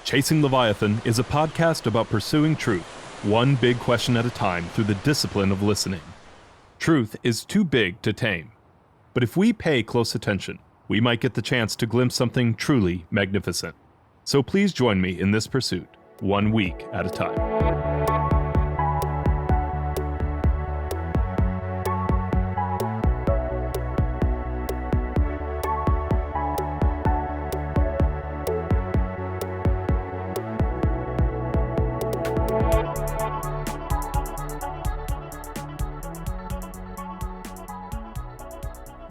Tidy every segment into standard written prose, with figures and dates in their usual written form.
Chasing Leviathan is a podcast about pursuing truth, one big question at a time through the discipline of listening. Truth is too big to tame, but if we pay close attention, we might get the chance to glimpse something truly magnificent. So please join me in this pursuit, 1 week at a time.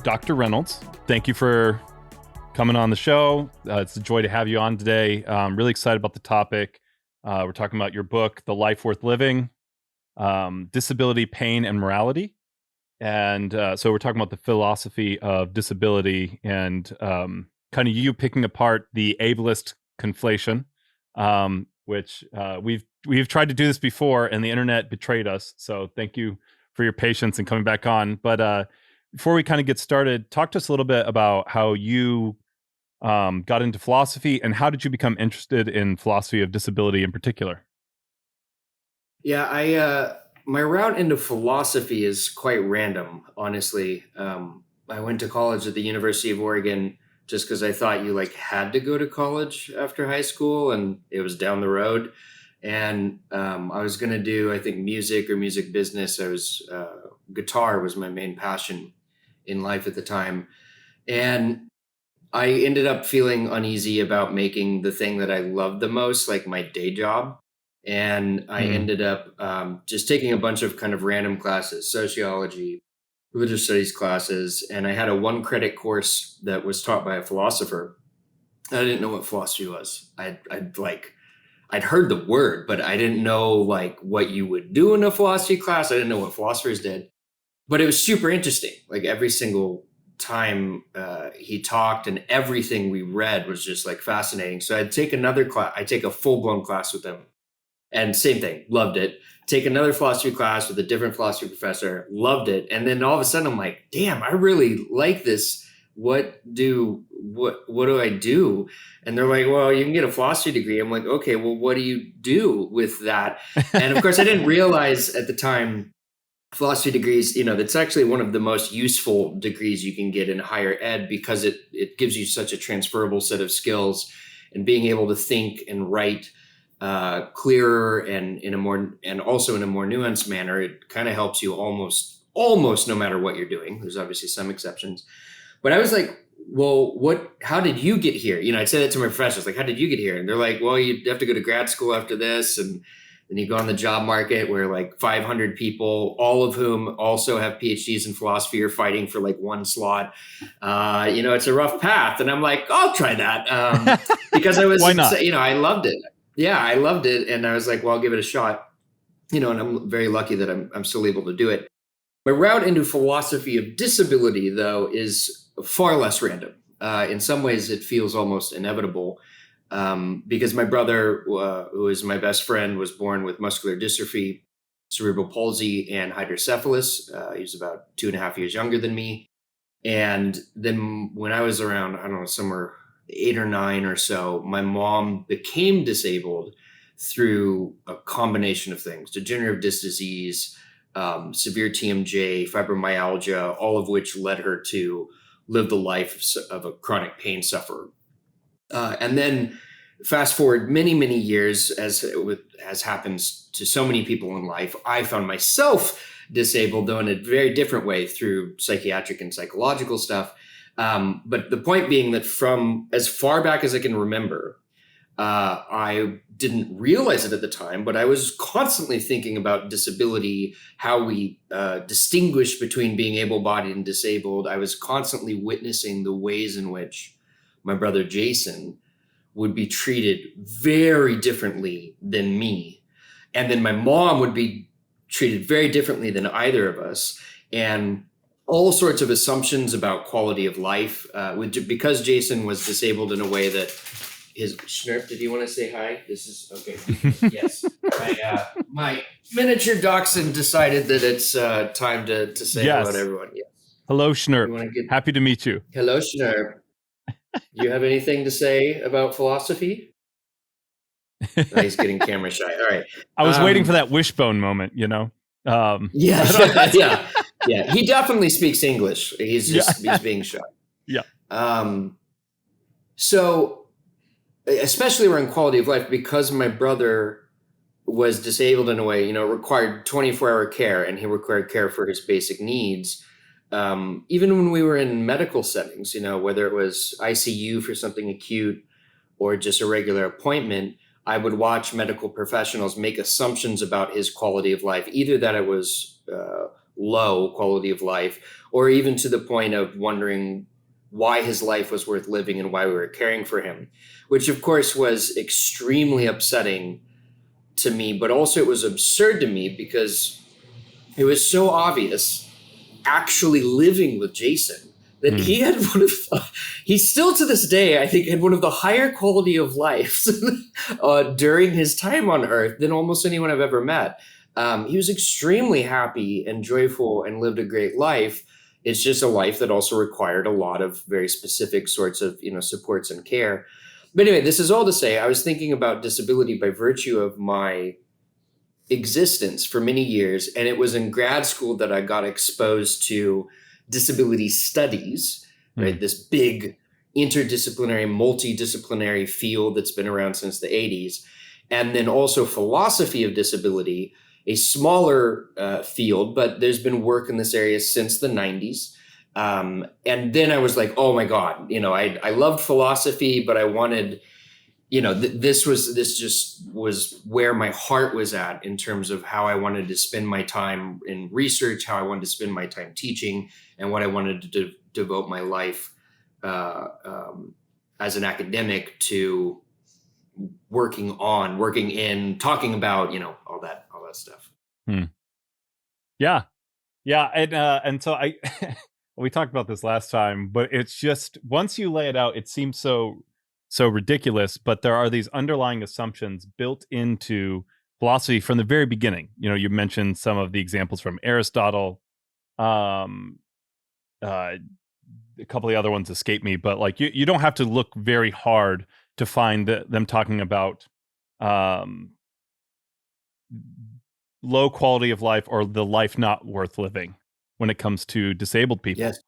Dr. Reynolds, thank you for coming on the show. It's a joy to have you on today. I'm really excited about the topic. We're talking about your book, The Life Worth Living, Disability, Pain, and Morality. And so we're talking about the philosophy of disability and kind of you picking apart the ableist conflation, which we've tried to do this before and the internet betrayed us. So thank you for your patience and coming back on. But before we kind of get started, talk to us a little bit about how you got into philosophy and how did you become interested in philosophy of disability in particular? Yeah, my route into philosophy is quite random, honestly. I went to college at the University of Oregon just because I thought you had to go to college after high school and it was down the road. And I was going to do, I think, music or music business. Guitar was my main passion in life at the time. And I ended up feeling uneasy about making the thing that I loved the most, like my day job. And I ended up just taking a bunch of kind of random classes, sociology, religious studies classes. And I had a 1-credit course that was taught by a philosopher. I didn't know what philosophy was. I'd heard the word, but I didn't know what you would do in a philosophy class. I didn't know what philosophers did. But it was super interesting. Every single time he talked and everything we read was just fascinating. So I'd take another class. I'd take a full-blown class with him. And same thing, loved it. Take another philosophy class with a different philosophy professor, loved it. And then all of a sudden I'm like, damn, I really like this. What do I do? And they're like, well, you can get a philosophy degree. I'm like, okay, well, what do you do with that? And of course, I didn't realize at the time philosophy degrees, that's actually one of the most useful degrees you can get in higher ed because it gives you such a transferable set of skills, and being able to think and write clearer and also in a more nuanced manner. It kind of helps you almost no matter what you're doing. There's obviously some exceptions, but I was like, well, how did you get here? I'd say that to my professors, how did you get here? And they're like, well, you have to go to grad school after this. And then you go on the job market where 500 people, all of whom also have PhDs in philosophy, are fighting for one slot. It's a rough path. And I'm like, I'll try that. Because I was, Why not? I loved it. Yeah, I loved it. And I was like, well, I'll give it a shot. And I'm very lucky that I'm still able to do it. My route into philosophy of disability, though, is far less random. In some ways, it feels almost inevitable. Because my brother, who is my best friend, was born with muscular dystrophy, cerebral palsy, and hydrocephalus. He was about 2.5 years younger than me. And then when I was around, I don't know, somewhere 8 or 9 or so, my mom became disabled through a combination of things: degenerative disc disease, severe TMJ, fibromyalgia, all of which led her to live the life of a chronic pain sufferer. And then fast forward many, many years, as happens to so many people in life, I found myself disabled, though in a very different way, through psychiatric and psychological stuff. But the point being that from as far back as I can remember, I didn't realize it at the time, but I was constantly thinking about disability, how we distinguish between being able-bodied and disabled. I was constantly witnessing the ways in which my brother Jason would be treated very differently than me. And then my mom would be treated very differently than either of us. And all sorts of assumptions about quality of life, because Jason was disabled in a way that Schnurp, did you want to say hi? This is okay. Yes. My miniature dachshund decided that it's time to say hello to everyone. Yes. Hello, Schnurp. Happy to meet you. Hello, Schnurp. Do you have anything to say about philosophy? He's getting camera shy. All right. I was waiting for that wishbone moment, Yeah, but yeah, yeah. He definitely speaks English. yeah, He's being shy. yeah. Um, so especially around quality of life, because my brother was disabled in a way, required 24-hour care, and he required care for his basic needs. Even when we were in medical settings, whether it was ICU for something acute or just a regular appointment, I would watch medical professionals make assumptions about his quality of life, either that it was low quality of life, or even to the point of wondering why his life was worth living and why we were caring for him, which of course was extremely upsetting to me, but also it was absurd to me because it was so obvious actually living with Jason that he had he still to this day, I think, had one of the higher quality of lives during his time on Earth than almost anyone I've ever met. He was extremely happy and joyful and lived a great life. It's just a life that also required a lot of very specific sorts of, supports and care. But anyway, this is all to say, I was thinking about disability by virtue of my existence for many years. And it was in grad school that I got exposed to disability studies, right? This big interdisciplinary, multidisciplinary field that's been around since the 80s. And then also philosophy of disability, a smaller field, but there's been work in this area since the 90s. And then I was like, oh my God, I loved philosophy, but I wanted, this just was where my heart was at in terms of how I wanted to spend my time in research, how I wanted to spend my time teaching, and what I wanted to devote my life as an academic to working in, talking about, all that stuff. Yeah. Yeah. And so we talked about this last time, but it's just, once you lay it out, it seems so ridiculous, but there are these underlying assumptions built into philosophy from the very beginning. You mentioned some of the examples from Aristotle. A couple of the other ones escape me, but like you don't have to look very hard to find them talking about low quality of life or the life not worth living when it comes to disabled people. Yes.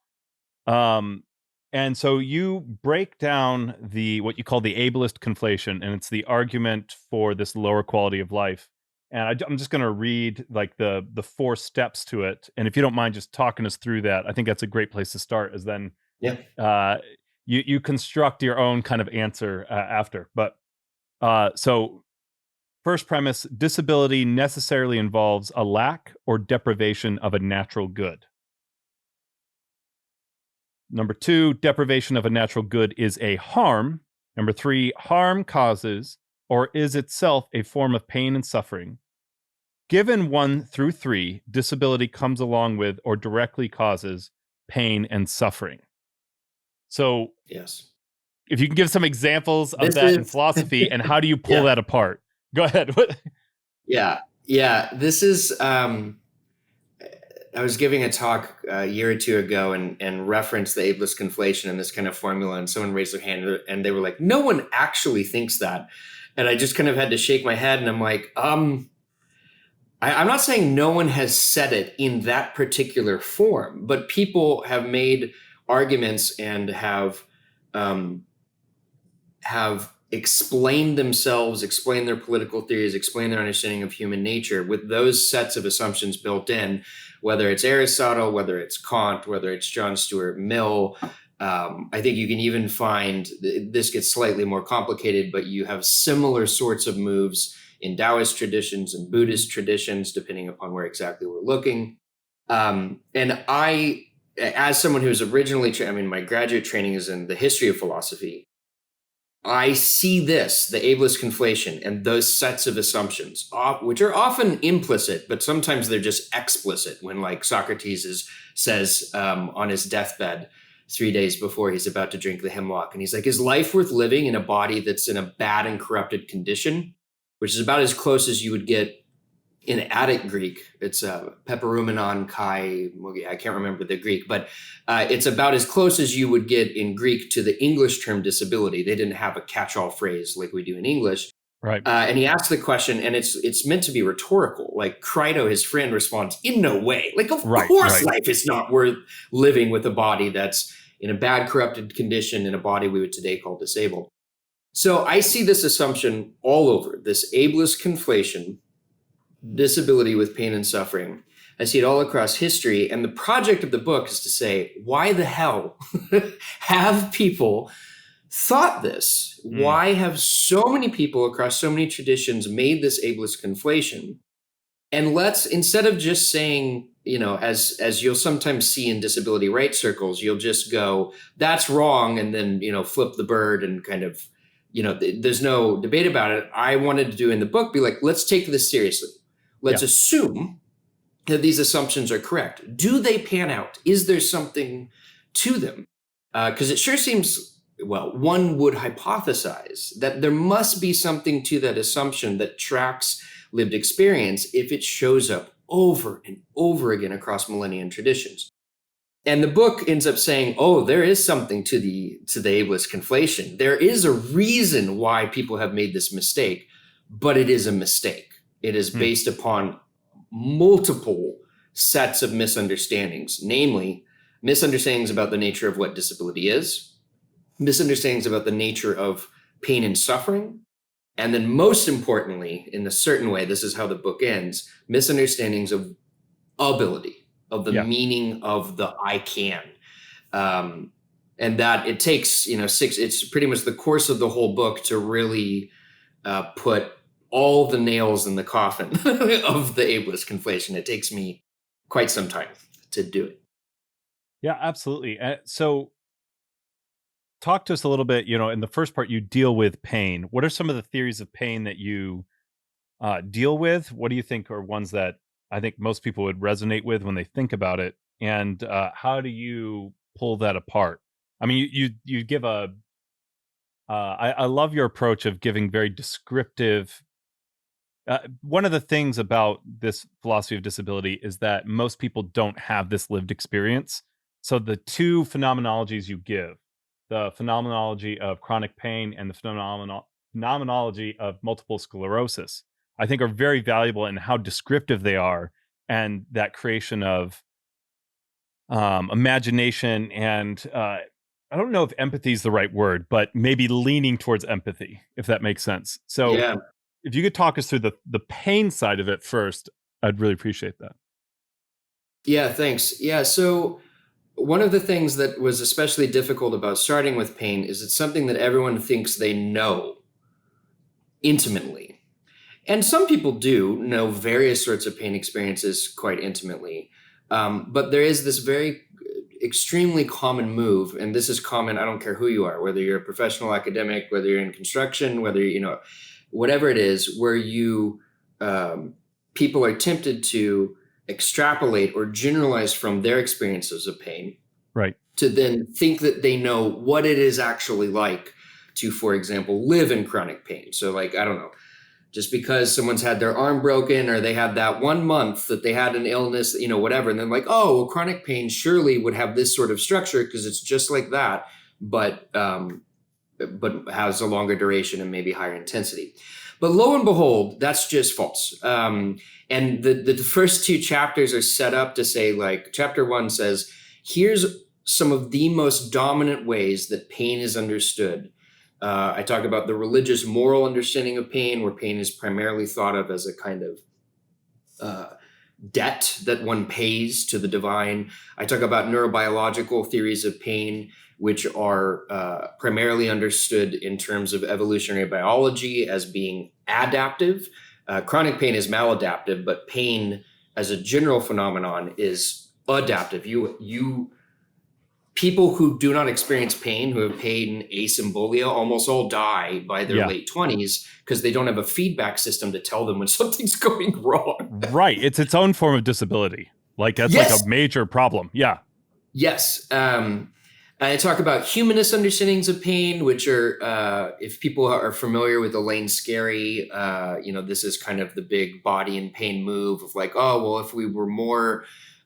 And so you break down what you call the ableist conflation, and it's the argument for this lower quality of life. And I'm just going to read like the 4 steps to it. And if you don't mind just talking us through that, I think that's a great place to start, as then you construct your own kind of answer after. But so first premise, disability necessarily involves a lack or deprivation of a natural good. Number 2, deprivation of a natural good is a harm. Number 3, harm causes or is itself a form of pain and suffering. Given 1 through 3, disability comes along with or directly causes pain and suffering. So, yes, if you can give some examples of that in philosophy, and how do you pull that apart? Go ahead. Yeah. This is. I was giving a talk a year or two ago and referenced the ableist conflation and this kind of formula, and someone raised their hand and they were like, no one actually thinks that. And I just kind of had to shake my head, and I'm like, I'm not saying no one has said it in that particular form, but people have made arguments and have explained themselves, explained their political theories, explained their understanding of human nature with those sets of assumptions built in, whether it's Aristotle, whether it's Kant, whether it's John Stuart Mill. I think you can even find, this gets slightly more complicated, but you have similar sorts of moves in Taoist traditions and Buddhist traditions, depending upon where exactly we're looking. And I, as someone who's originally, my graduate training is in the history of philosophy. I see this, the ableist conflation, and those sets of assumptions, which are often implicit, but sometimes they're just explicit. When, like, Socrates says on his deathbed 3 days before he's about to drink the hemlock, and he's like, is life worth living in a body that's in a bad and corrupted condition? Which is about as close as you would get in Attic Greek. It's peperumenon kai. I can't remember the Greek, but it's about as close as you would get in Greek to the English term disability. They didn't have a catch-all phrase like we do in English. Right. And he asks the question, and it's meant to be rhetorical. Like Crito, his friend, responds, "In no way. Like, of Right. course, Right. life is not worth living with a body that's in a bad, corrupted condition, in a body we would today call disabled." So I see this assumption all over, this ableist conflation, disability with pain and suffering. I see it all across history. And the project of the book is to say, why the hell have people thought this? Mm. Why have so many people across so many traditions made this ableist conflation? And let's, instead of just saying, as you'll sometimes see in disability rights circles, you'll just go, that's wrong, and then, flip the bird and kind of, there's no debate about it. I wanted to do in the book, be like, let's take this seriously. Let's Yeah. assume that these assumptions are correct. Do they pan out? Is there something to them? Because it sure seems, well, one would hypothesize that there must be something to that assumption that tracks lived experience if it shows up over and over again across millennia and traditions. And the book ends up saying, oh, there is something to the ableist conflation. There is a reason why people have made this mistake, but it is a mistake. It is Mm. based upon multiple sets of misunderstandings, namely misunderstandings about the nature of what disability is, misunderstandings about the nature of pain and suffering, and then most importantly, in a certain way, this is how the book ends, misunderstandings of ability, of the Yeah. meaning of the I can. And that it takes, it's pretty much the course of the whole book to really put all the nails in the coffin of the ableist conflation. It takes me quite some time to do it. Yeah, absolutely. So talk to us a little bit, in the first part, you deal with pain. What are some of the theories of pain that you deal with? What do you think are ones that I think most people would resonate with when they think about it? And how do you pull that apart? I mean, you give I love your approach of giving very descriptive. One of the things about this philosophy of disability is that most people don't have this lived experience. So the two phenomenologies you give, the phenomenology of chronic pain and the phenomenology of multiple sclerosis, I think are very valuable in how descriptive they are, and that creation of imagination and I don't know if empathy is the right word, but maybe leaning towards empathy, if that makes sense. So Yeah. if you could talk us through the pain side of it first, I'd really appreciate that. Yeah, thanks. Yeah, so one of the things that was especially difficult about starting with pain is it's something that everyone thinks they know intimately. And some people do know various sorts of pain experiences quite intimately. But there is this very extremely common move, and this is common, I don't care who you are, whether you're a professional academic, whether you're in construction, whether, whatever it is, where people are tempted to extrapolate or generalize from their experiences of pain Right. to then think that they know what it is actually like to, for example, live in chronic pain. So, like, I don't know, just because someone's had their arm broken or they had that 1 month that they had an illness, whatever. And then like, oh, well, chronic pain surely would have this sort of structure because it's just like that, but has a longer duration and maybe higher intensity. But lo and behold, that's just false. And the first two chapters are set up to say, like, chapter 1 says, here's some of the most dominant ways that pain is understood. I talk about the religious moral understanding of pain, where pain is primarily thought of as a kind of debt that one pays to the divine. I talk about neurobiological theories of pain, which are primarily understood in terms of evolutionary biology as being adaptive. Chronic pain is maladaptive, but pain as a general phenomenon is adaptive. People who do not experience pain, who have pain asymbolia, almost all die by their Yeah. late 20s because they don't have a feedback system to tell them when something's going wrong. Right. It's its own form of disability. Like that's Yes. like a major problem. Yeah. Yes. I talk about humanist understandings of pain, which are, if people are familiar with Elaine Scarry, this is kind of the big body and pain move of like, oh, well, if we were more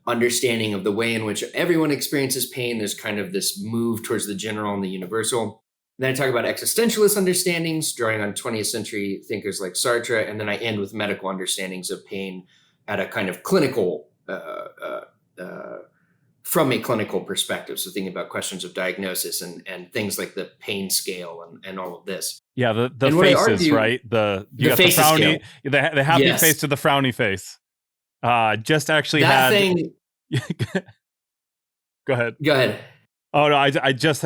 understanding of the way in which everyone experiences pain, there's kind of this move towards the general and the universal. Then I talk about existentialist understandings, drawing on 20th century thinkers like Sartre, and then I end with medical understandings of pain at a kind of clinical, from a clinical perspective. So thinking about questions of diagnosis and things like the pain scale and all of this. Yeah, the And what I faces, argue, right? You the got the faces scale. frowny, the happy Yes. face to the frowny face. Just actually That had. thing. Go ahead. Go ahead. Oh no, I just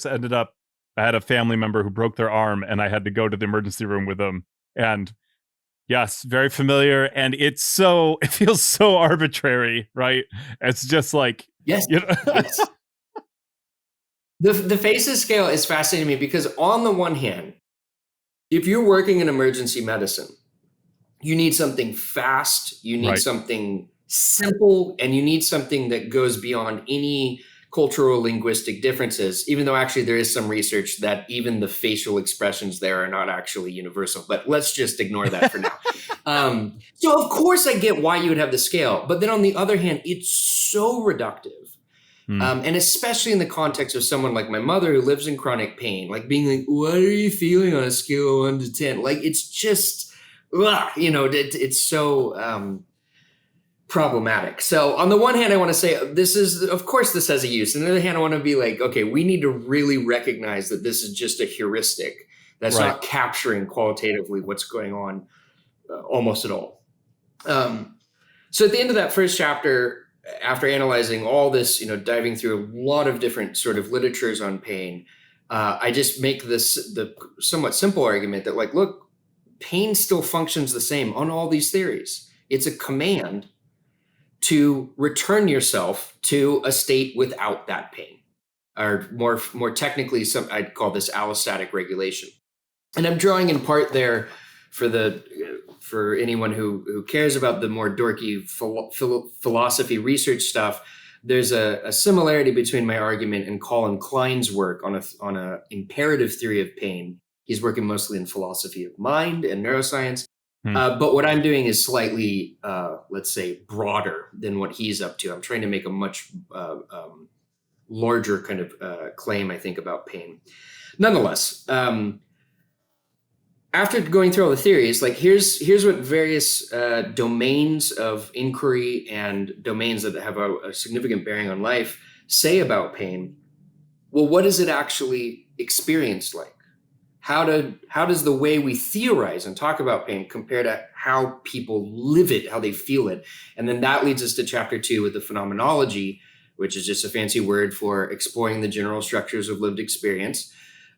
ended up. I had a family member who broke their arm, and I had to go to the emergency room with them. And yes, very familiar. And it feels so arbitrary, right? It's just like, Yes. you know. Yes. The faces scale is fascinating to me because on the one hand, if you're working in emergency medicine, you need something fast, you need Right. something simple, and you need something that goes beyond any cultural linguistic differences, even though actually there is some research that even the facial expressions there are not actually universal. But let's just ignore that for now. So of course I get why you would have the scale, but then on the other hand, it's so reductive. And especially in the context of someone like my mother who lives in chronic pain, like being like, what are you feeling on a scale of 1 to 10? Like, it's just, it's so problematic. So on the one hand, I want to say of course this has a use. On the other hand, I want to be like, okay, we need to really recognize that this is just a heuristic that's Right. not capturing qualitatively what's going on almost at all. So at the end of that first chapter, after analyzing all this, diving through a lot of different sort of literatures on pain, I just make the somewhat simple argument that, like, look, pain still functions the same on all these theories. It's a command to return yourself to a state without that pain, or more technically, I'd call this allostatic regulation. And I'm drawing in part there for anyone who cares about the more dorky philosophy research stuff. There's a similarity between my argument and Colin Klein's work on a imperative theory of pain. He's working mostly in philosophy of mind and neuroscience. But what I'm doing is slightly, let's say, broader than what he's up to. I'm trying to make a much larger kind of claim, I think, about pain. Nonetheless, after going through all the theories, like here's what various domains of inquiry and domains that have a significant bearing on life say about pain. Well, what is it actually experienced like? How does the way we theorize and talk about pain compare to how people live it, how they feel it? And then that leads us to chapter 2 with the phenomenology, which is just a fancy word for exploring the general structures of lived experience.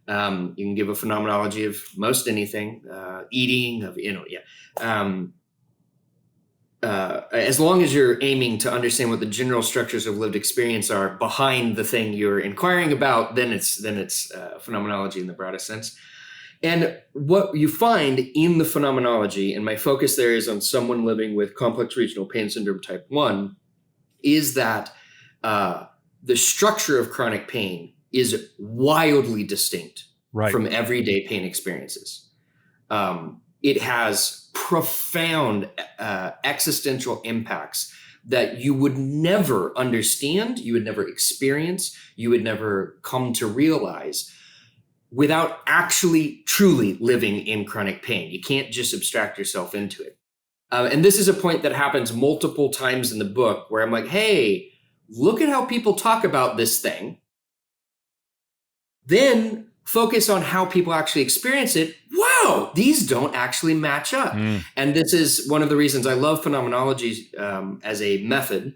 You can give a phenomenology of most anything, eating, as long as you're aiming to understand what the general structures of lived experience are behind the thing you're inquiring about, then it's phenomenology in the broadest sense. And what you find in the phenomenology, and my focus there is on someone living with complex regional pain syndrome type 1, is that the structure of chronic pain is wildly distinct from everyday pain experiences. It has profound existential impacts that you would never understand, you would never experience, you would never come to realize without actually truly living in chronic pain. You can't just abstract yourself into it. And this is a point that happens multiple times in the book where I'm like, hey, look at how people talk about this thing. Then focus on how people actually experience it. Wow, these don't actually match up. And this is one of the reasons I love phenomenology as a method.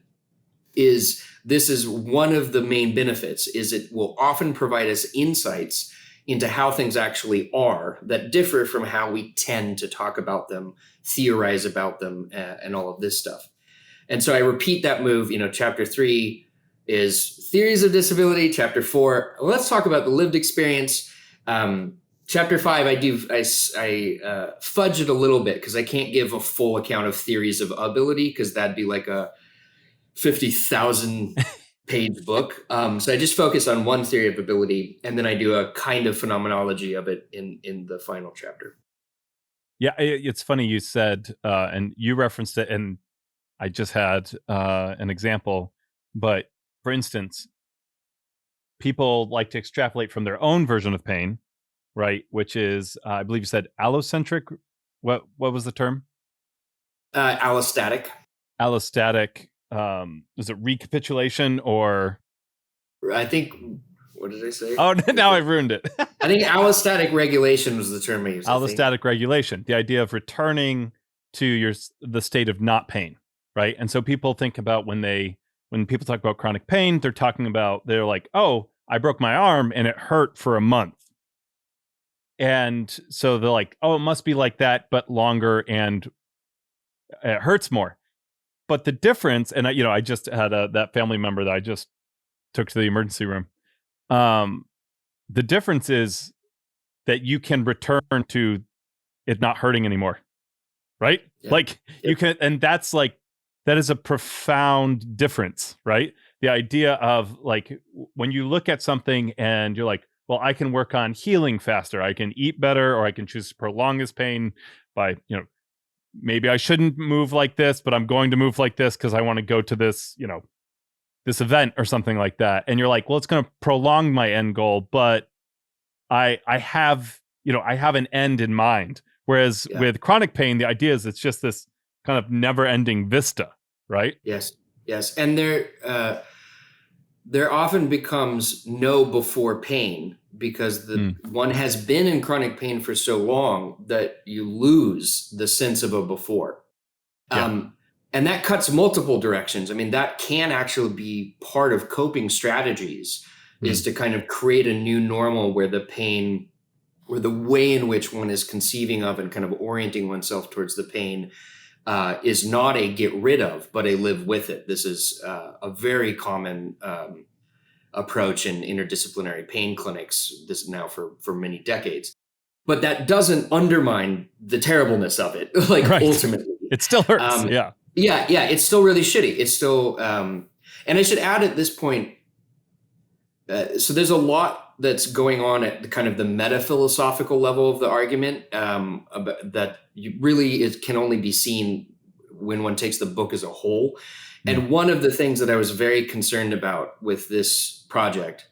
This is one of the main benefits, is it will often provide us insights into how things actually are that differ from how we tend to talk about them, theorize about them, and all of this stuff. And so I repeat that move. Chapter 3 is theories of disability. Chapter 4, let's talk about the lived experience. Chapter 5, I fudge it a little bit because I can't give a full account of theories of ability because that'd be like a 50,000 page book. So I just focus on one theory of ability, and then I do a kind of phenomenology of it in the final chapter. Yeah, it's funny you said, and you referenced it, and I just had an example. But for instance, people like to extrapolate from their own version of pain right? Which is, I believe you said allocentric. What was the term? Allostatic. Allostatic. Is it recapitulation or? I think, what did I say? Oh, now I've ruined it. I think allostatic regulation was the term I used. I think. Allostatic regulation, the idea of returning to the state of not pain, right? And so people think about when people talk about chronic pain, they're like, oh, I broke my arm and it hurt for a month. And so they're like, oh, it must be like that, but longer and it hurts more. But the difference, and I just had that family member that I just took to the emergency room. The difference is that you can return to it not hurting anymore, right? Yeah. Like you can, and that's like, that is a profound difference, right? The idea of like, when you look at something and you're like, well, I can work on healing faster. I can eat better, or I can choose to prolong this pain by, maybe I shouldn't move like this, but I'm going to move like this because I want to go to this, this event or something like that. And you're like, well, it's going to prolong my end goal, but I have an end in mind. Whereas with chronic pain, the idea is it's just this kind of never-ending vista, right? Yes. And there often becomes no before pain, because one has been in chronic pain for so long that you lose the sense of a before. And that cuts multiple directions. I mean, that can actually be part of coping strategies, is to kind of create a new normal where the pain, or the way in which one is conceiving of and kind of orienting oneself towards the pain, is not a get rid of, but a live with it. This is a very common approach in interdisciplinary pain clinics, this now for many decades. But that doesn't undermine the terribleness of it. Ultimately, it still hurts. Yeah, it's still really shitty. It's still, and I should add at this point, so there's a lot that's going on at the kind of the meta-philosophical level of the argument, that it can only be seen when one takes the book as a whole. And one of the things that I was very concerned about with this project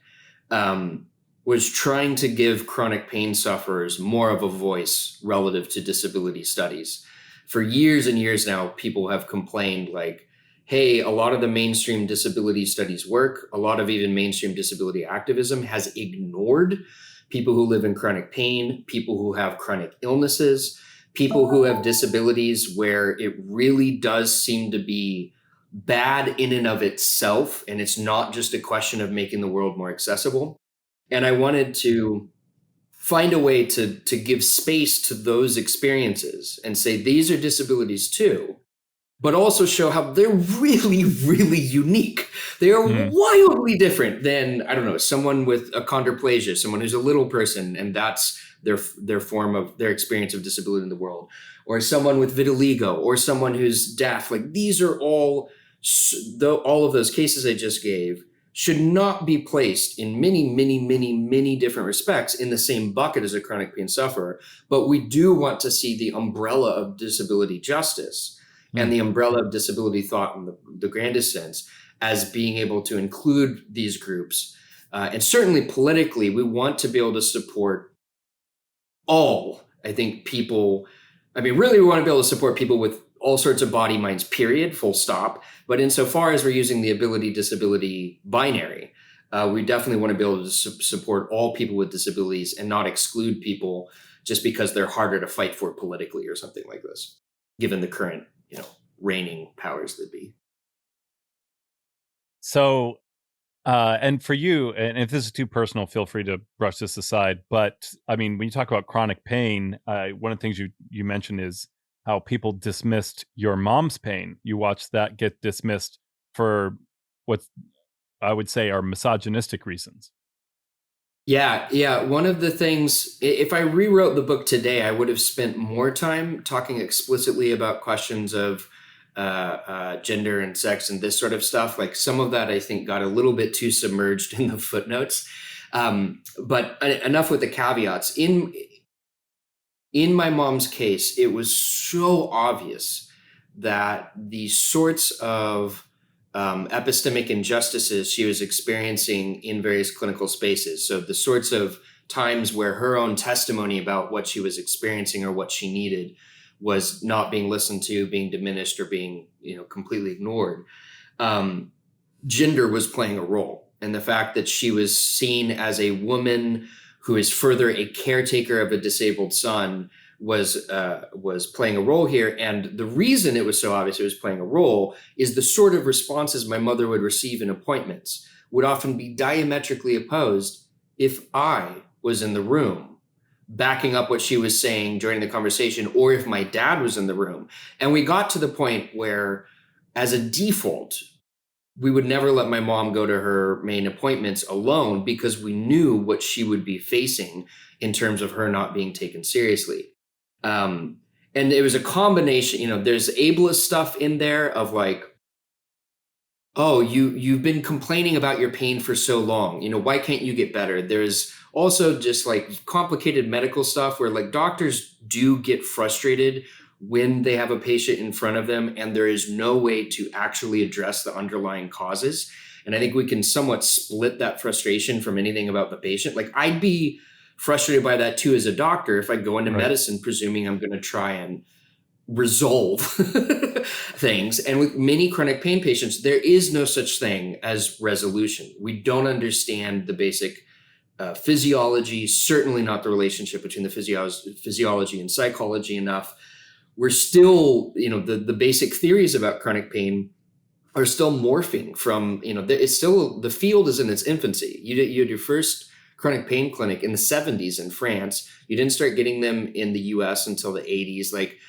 was trying to give chronic pain sufferers more of a voice relative to disability studies. For years and years now, people have complained like, hey, a lot of the mainstream disability studies work, a lot of even mainstream disability activism has ignored people who live in chronic pain, people who have chronic illnesses, people who have disabilities where it really does seem to be bad in and of itself, and it's not just a question of making the world more accessible. And I wanted to find a way to give space to those experiences and say, these are disabilities too, but also show how they're really, really unique. They are wildly different than, I don't know, someone with achondroplasia, someone who's a little person, and that's their form of their experience of disability in the world, or someone with vitiligo, or someone who's deaf. Like, these are all of those cases I just gave should not be placed in many, many, many, many different respects in the same bucket as a chronic pain sufferer. But we do want to see the umbrella of disability justice and the umbrella of disability thought in the grandest sense as being able to include these groups. And certainly politically, we want to be able to support all, I think, people. I mean, really, we want to be able to support people with all sorts of body, minds, period, full stop. But insofar as we're using the ability-disability binary, we definitely want to be able to support all people with disabilities and not exclude people just because they're harder to fight for politically or something like this, given the current, reigning powers that be. So, and for you, and if this is too personal, feel free to brush this aside. But I mean, when you talk about chronic pain, one of the things you mentioned is how people dismissed your mom's pain. You watched that get dismissed for what I would say are misogynistic reasons. Yeah. One of the things, if I rewrote the book today, I would have spent more time talking explicitly about questions of gender and sex and this sort of stuff. Like, some of that I think got a little bit too submerged in the footnotes. But enough with the caveats. In my mom's case, it was so obvious that the sorts of epistemic injustices she was experiencing in various clinical spaces, so the sorts of times where her own testimony about what she was experiencing or what she needed was not being listened to, being diminished, or being, completely ignored. Gender was playing a role, and the fact that she was seen as a woman who is further a caretaker of a disabled son was playing a role here. And the reason it was so obvious it was playing a role is the sort of responses my mother would receive in appointments would often be diametrically opposed if I was in the room backing up what she was saying during the conversation, or if my dad was in the room. And we got to the point where, as a default, we would never let my mom go to her main appointments alone, because we knew what she would be facing in terms of her not being taken seriously. And it was a combination, there's ableist stuff in there of like, oh, you've been complaining about your pain for so long, why can't you get better? There's also just like complicated medical stuff where like doctors do get frustrated when they have a patient in front of them and there is no way to actually address the underlying causes. And I think we can somewhat split that frustration from anything about the patient. Like, I'd be frustrated by that too as a doctor if I go into medicine presuming I'm going to try and resolve things. And with many chronic pain patients, there is no such thing as resolution. We don't understand the basic physiology, certainly not the relationship between the physiology and psychology enough. We're still, the basic theories about chronic pain are still morphing from, it's still, the field is in its infancy. You had your first chronic pain clinic in the 70s in France. You didn't start getting them in the US until the 80s. Like,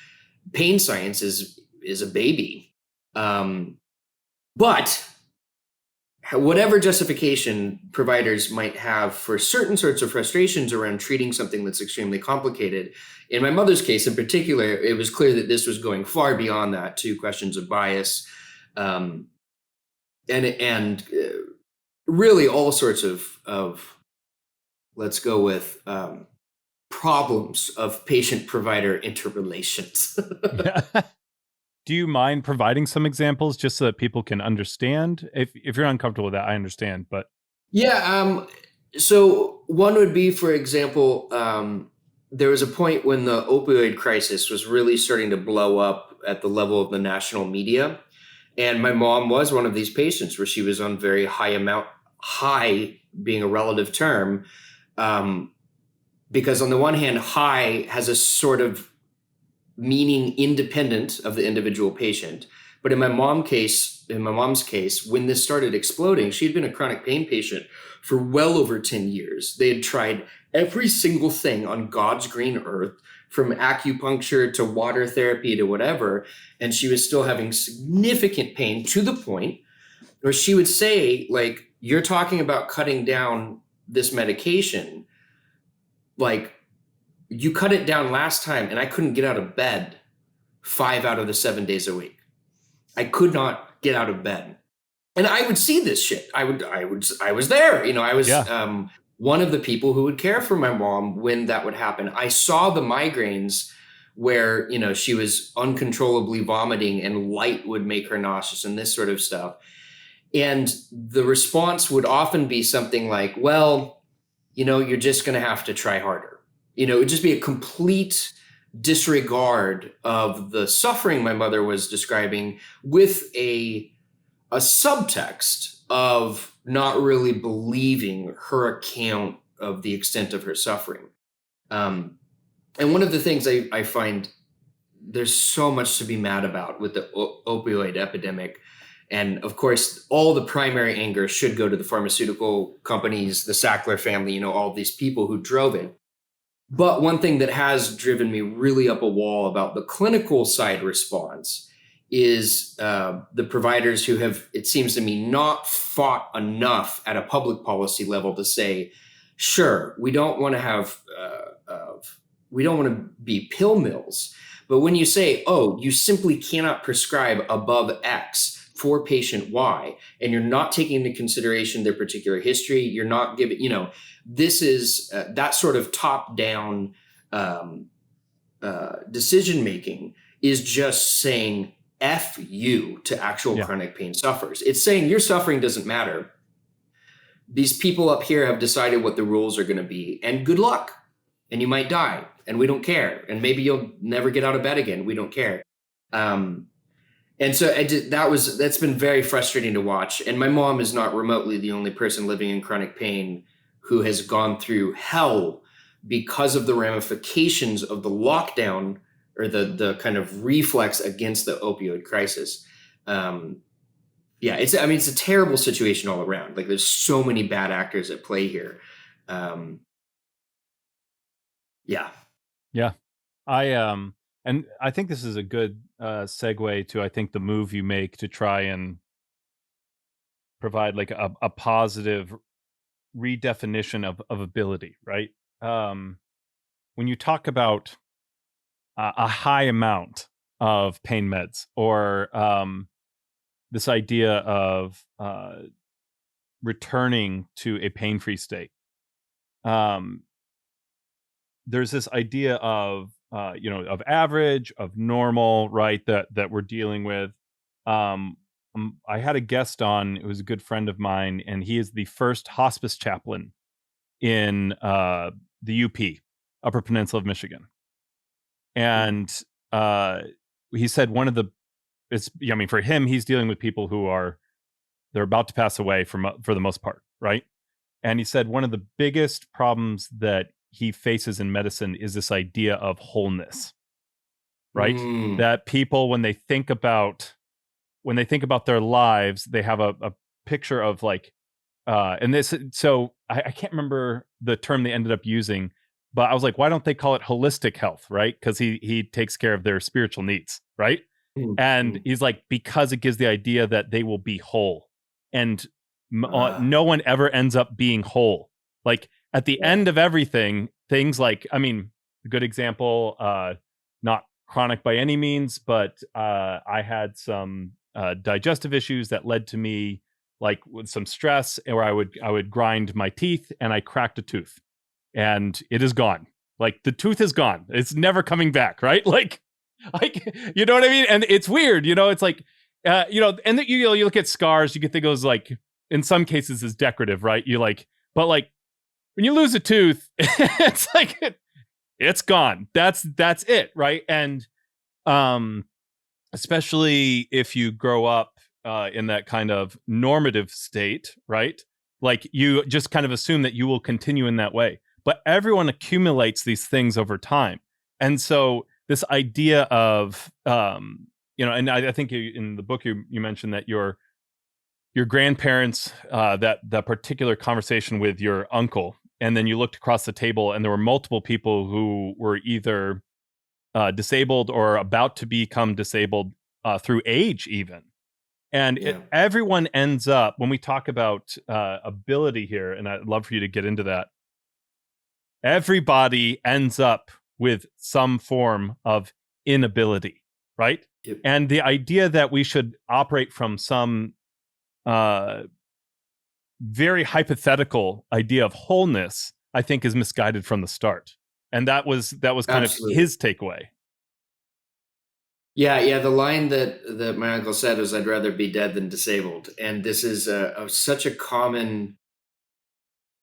pain science is a baby. But whatever justification providers might have for certain sorts of frustrations around treating something that's extremely complicated, in my mother's case in particular, it was clear that this was going far beyond that to questions of bias, and really all sorts of let's go with problems of patient-provider interrelations. Do you mind providing some examples just so that people can understand? If you're uncomfortable with that, I understand. But yeah, so one would be, for example, there was a point when the opioid crisis was really starting to blow up at the level of the national media. And my mom was one of these patients where she was on very high being a relative term, because on the one hand, high has a sort of meaning independent of the individual patient. But in my mom's case, when this started exploding, she'd been a chronic pain patient for well over 10 years. They had tried every single thing on God's green earth, from acupuncture to water therapy to whatever, and she was still having significant pain, to the point where she would say, like, you're talking about cutting down this medication, like, you cut it down last time and I couldn't get out of bed 5 out of the 7 days a week. I could not get out of bed. And I would see this shit. I was there, I was one of the people who would care for my mom when that would happen. I saw the migraines where, she was uncontrollably vomiting and light would make her nauseous and this sort of stuff. And the response would often be something like, well, you're just going to have to try harder. It would just be a complete disregard of the suffering my mother was describing, with a subtext of not really believing her account of the extent of her suffering. And one of the things I find there's so much to be mad about with the opioid epidemic. And of course, all the primary anger should go to the pharmaceutical companies, the Sackler family, all these people who drove it. But one thing that has driven me really up a wall about the clinical side response is the providers who have, it seems to me, not fought enough at a public policy level to say, sure, we don't want to be pill mills. But when you say, oh, you simply cannot prescribe above X for patient Y, and you're not taking into consideration their particular history, you're not giving, this is that sort of top-down decision-making is just saying F you to actual chronic pain sufferers. It's saying your suffering doesn't matter. these people up here have decided what the rules are going to be, and good luck. And you might die, and we don't care. And maybe you'll never get out of bed again. We don't care. And so that's been very frustrating to watch. And my mom is not remotely the only person living in chronic pain who has gone through hell because of the ramifications of the lockdown, or the kind of reflex against the opioid crisis. It's a terrible situation all around. Like, there's so many bad actors at play here. Yeah. And I think this is a good segue to, I think, the move you make to try and provide like a positive redefinition of ability, right? When you talk about a high amount of pain meds, or this idea of returning to a pain-free state, there's this idea of of average, of normal, right? That we're dealing with. I had a guest on. It was a good friend of mine, and he is the first hospice chaplain in the UP, Upper Peninsula of Michigan. And he said for him, he's dealing with people who they're about to pass away for the most part, right? And he said one of the biggest problems that he faces in medicine is this idea of wholeness, right? That people, when they think about their lives, they have a picture of like, and this, so I can't remember the term they ended up using, but I was like, why don't they call it holistic health, right? Because he takes care of their spiritual needs, right? And he's like, because it gives the idea that they will be whole, and no one ever ends up being whole. Like, at the end of everything, things like, a good example, not chronic by any means, but I had some digestive issues that led to me, like, with some stress, where I would grind my teeth, and I cracked a tooth, and it is gone. Like, the tooth is gone. It's never coming back, right? Like, you know what I mean? And it's weird, it's like, and you look at scars, you can think of those, like, in some cases as decorative, right? But like, when you lose a tooth, it's like, it's gone. That's it, right? And especially if you grow up in that kind of normative state, right? Like, you just kind of assume that you will continue in that way. But everyone accumulates these things over time. And so this idea of, and I think in the book you mentioned that your grandparents, that particular conversation with your uncle, and then you looked across the table and there were multiple people who were either disabled or about to become disabled through age even. And everyone ends up, when we talk about ability here, and I'd love for you to get into that, everybody ends up with some form of inability, right? Yep. And the idea that we should operate from some very hypothetical idea of wholeness, I think, is misguided from the start. And that was kind Absolutely. of his takeaway. Yeah. The line that my uncle said was, "I'd rather be dead than disabled." And this is such a common,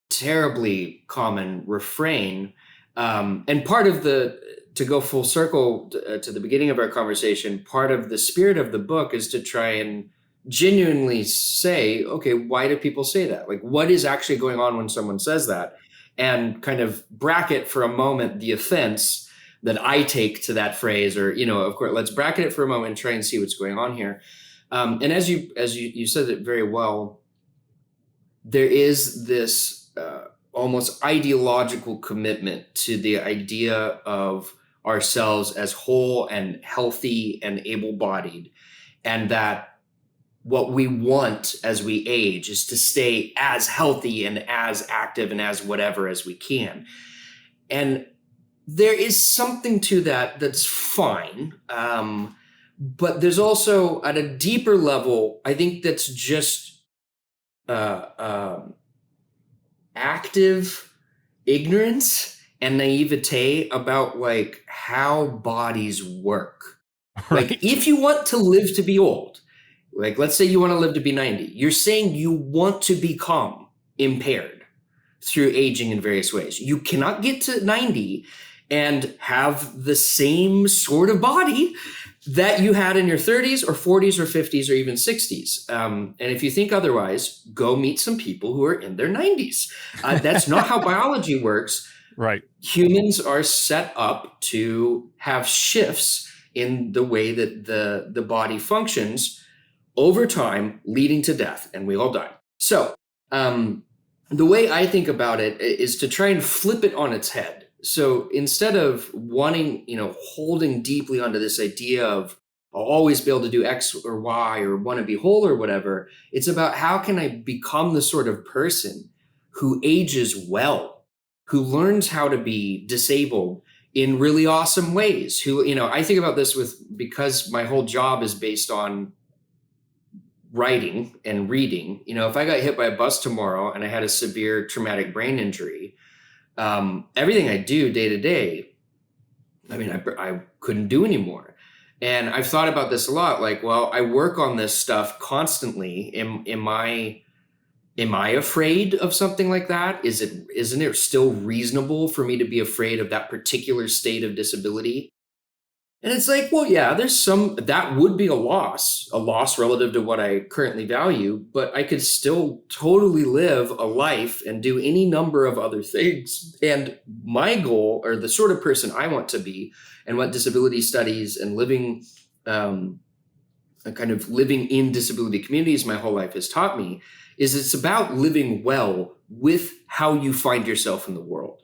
terribly common refrain. And part of to go full circle to the beginning of our conversation, part of the spirit of the book is to try and genuinely say, okay, why do people say that? Like, what is actually going on when someone says that? And kind of bracket for a moment the offense that I take to that phrase, or, of course, let's bracket it for a moment and try and see what's going on here. And as you said it very well, there is this almost ideological commitment to the idea of ourselves as whole and healthy and able-bodied, and that what we want as we age is to stay as healthy and as active and as whatever as we can. And there is something to that that's fine. But there's also, at a deeper level, I think that's just active ignorance and naivete about, like, how bodies work. Right. Like, if you want to live to be old, like, let's say you want to live to be 90, you're saying you want to be calm. impaired through aging in various ways. You cannot get to 90 and have the same sort of body that you had in your 30s or 40s or 50s or even 60s. And if you think otherwise, go meet some people who are in their 90s. That's not how biology works. Right. Humans are set up to have shifts in the way that the body functions over time, leading to death, and we all die. So the way I think about it is to try and flip it on its head. So instead of wanting, holding deeply onto this idea of I'll always be able to do X or Y or want to be whole or whatever, it's about how can I become the sort of person who ages well, who learns how to be disabled in really awesome ways, who, I think about this because my whole job is based on writing and reading. If I got hit by a bus tomorrow and I had a severe traumatic brain injury, everything I do day to day, I couldn't do anymore. And I've thought about this a lot. Like, well, I work on this stuff constantly. Am I afraid of something like that? Isn't it still reasonable for me to be afraid of that particular state of disability? And it's like, well, yeah, that would be a loss relative to what I currently value, but I could still totally live a life and do any number of other things. And my goal, or the sort of person I want to be, and what disability studies and living in disability communities my whole life has taught me, is it's about living well with how you find yourself in the world.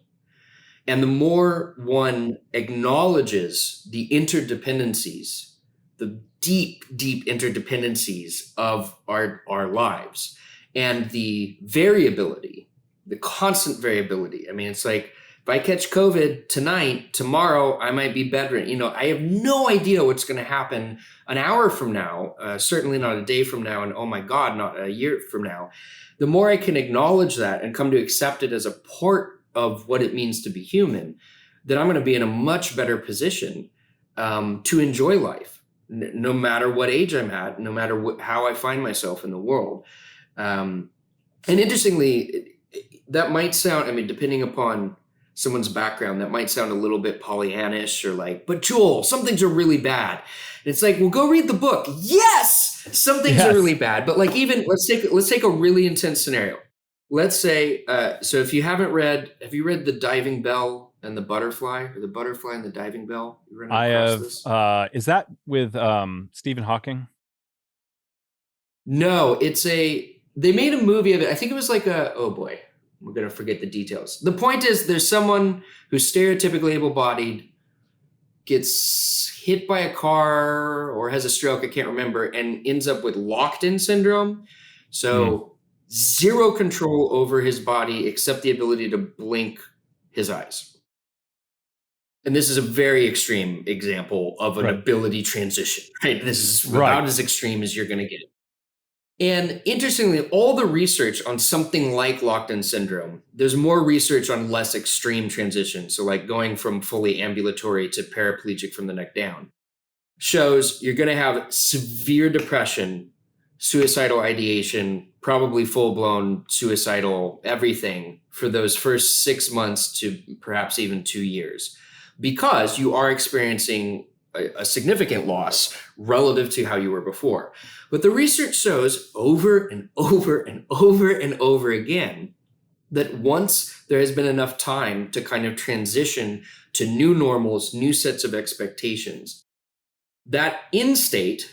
And the more one acknowledges the interdependencies, the deep, deep interdependencies of our lives, and the variability, the constant variability. It's like, if I catch COVID tonight, tomorrow I might be bedridden. I have no idea what's going to happen an hour from now, certainly not a day from now, and oh my God, not a year from now. The more I can acknowledge that and come to accept it as a part of what it means to be human, then I'm going to be in a much better position to enjoy life, no matter what age I'm at, no matter how I find myself in the world. And interestingly, that might sound, depending upon someone's background, that might sound a little bit Pollyannish or like, but Joel, some things are really bad. And it's like, well, go read the book. Yes, some things are really bad. But like, even let's take a really intense scenario. Let's say, so if you have you read The Diving Bell and the Butterfly, or The Butterfly and the Diving Bell? You I have. This? Is that with Stephen Hawking? No, they made a movie of it. I think it was like oh boy, we're going to forget the details. The point is, there's someone who's stereotypically able-bodied, gets hit by a car or has a stroke, I can't remember, and ends up with locked-in syndrome. So zero control over his body except the ability to blink his eyes. And this is a very extreme example of an ability transition, right? This is about as extreme as you're going to get. And interestingly, all the research on something like locked-in syndrome, there's more research on less extreme transitions. So like going from fully ambulatory to paraplegic from the neck down, shows you're going to have severe depression, suicidal ideation, probably full-blown suicidal everything for those first 6 months to perhaps even 2 years, because you are experiencing a significant loss relative to how you were before. But the research shows over and over and over and over again that once there has been enough time to kind of transition to new normals, new sets of expectations, that end state,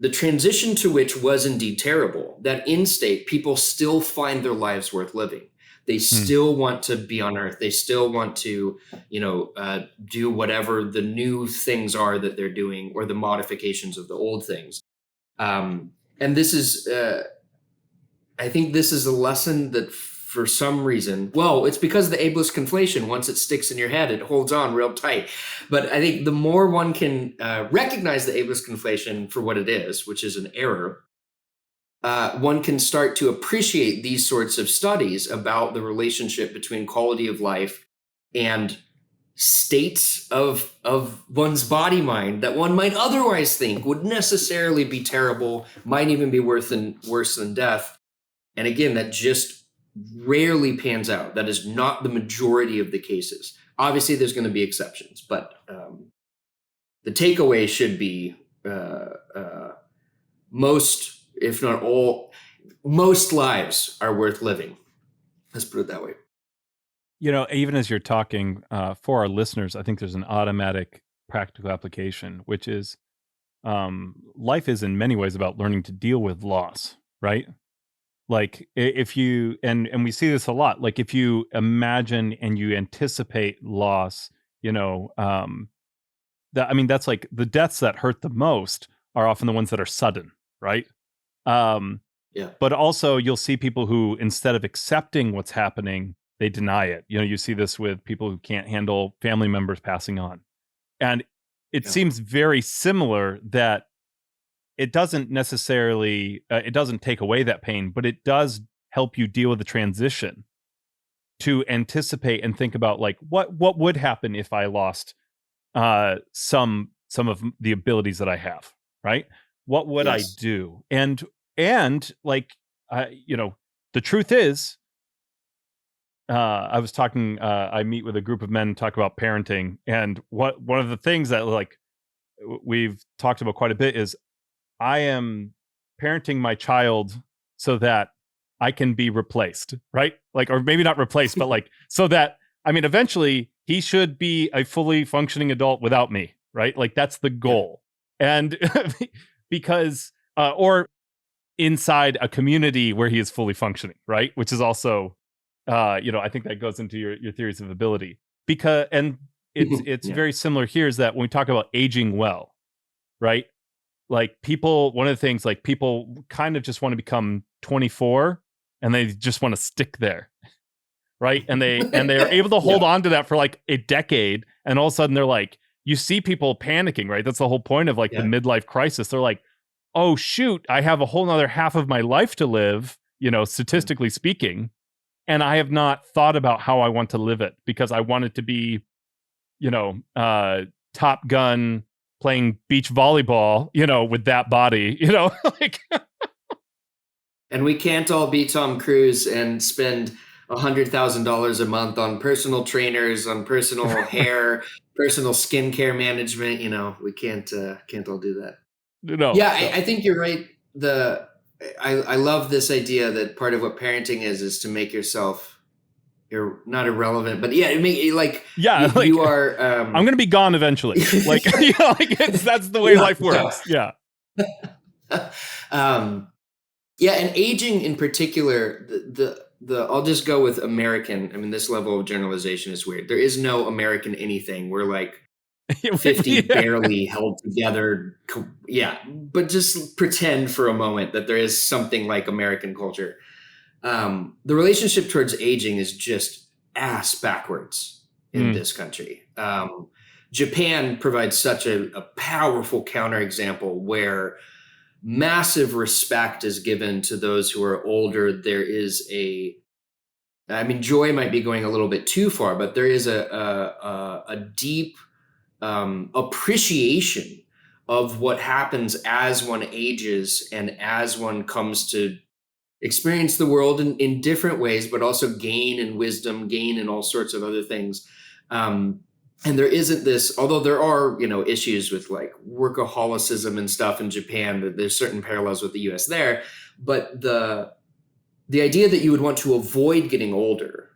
the transition to which was indeed terrible, that end state, people still find their lives worth living. They still want to be on Earth. They still want to, do whatever the new things are that they're doing, or the modifications of the old things. And this is, I think this is a lesson that for some reason, well, it's because of the ableist conflation. Once it sticks in your head, it holds on real tight. But I think the more one can recognize the ableist conflation for what it is, which is an error, one can start to appreciate these sorts of studies about the relationship between quality of life and states of one's body mind that one might otherwise think would necessarily be terrible, might even be worse than death. And again, that just rarely pans out. That is not the majority of the cases. Obviously, there's going to be exceptions, but the takeaway should be most, if not all, most lives are worth living. Let's put it that way. Even as you're talking, for our listeners, I think there's an automatic practical application, which is life is in many ways about learning to deal with loss, right? Like if you and we see this a lot, like if you imagine and you anticipate loss, that's like the deaths that hurt the most are often the ones that are sudden, right? Yeah. But also you'll see people who, instead of accepting what's happening, they deny it. You see this with people who can't handle family members passing on. And it seems very similar that it doesn't necessarily, it doesn't take away that pain, but it does help you deal with the transition, to anticipate and think about like what would happen if I lost some of the abilities that I have, right? What would I do? And like the truth is, I was talking, I meet with a group of men, talk about parenting, and one of the things that like we've talked about quite a bit is I am parenting my child so that I can be replaced, right? Like, or maybe not replaced, but like, so that, eventually he should be a fully functioning adult without me, right? Like that's the goal. Yeah. And because, or inside a community where he is fully functioning, right? Which is also, I think that goes into your theories of ability, because, and it's very similar here, is that when we talk about aging well, right? Like people, one of the things, like people kind of just want to become 24 and they just want to stick there, right? And they are able to hold on to that for like a decade, and all of a sudden they're like, you see people panicking, right? That's the whole point of like the midlife crisis. They're like, oh shoot, I have a whole nother half of my life to live, statistically speaking, and I have not thought about how I want to live it, because I want it to be, Top Gun playing beach volleyball, with that body, like. And we can't all be Tom Cruise and spend $100,000 a month on personal trainers, on personal hair, personal skincare management. We can't all do that. No. I think you're right. I love this idea that part of what parenting is to make yourself, you're not irrelevant, but you are. I'm going to be gone eventually. Like, that's the way life works. Yeah. And aging in particular, the I'll just go with American. This level of generalization is weird. There is no American anything. We're like 50 barely held together. Yeah. But just pretend for a moment that there is something like American culture. The relationship towards aging is just ass backwards in this country. Japan provides such a powerful counterexample where massive respect is given to those who are older. There is Joy might be going a little bit too far, but there is a deep appreciation of what happens as one ages and as one comes to experience the world in different ways, but also gain in wisdom, gain in all sorts of other things. And there isn't this, although there are, issues with like workaholicism and stuff in Japan, that there's certain parallels with the US there. But the idea that you would want to avoid getting older,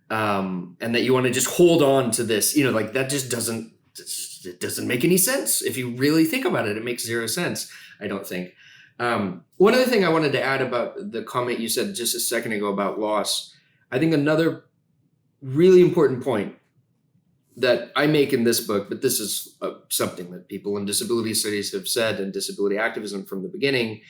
and that you want to just hold on to this, that just doesn't make any sense. If you really think about it, it makes zero sense, I don't think. One other thing I wanted to add about the comment you said just a second ago about loss, I think another really important point that I make in this book, but this is something that people in disability studies have said and disability activism from the beginning,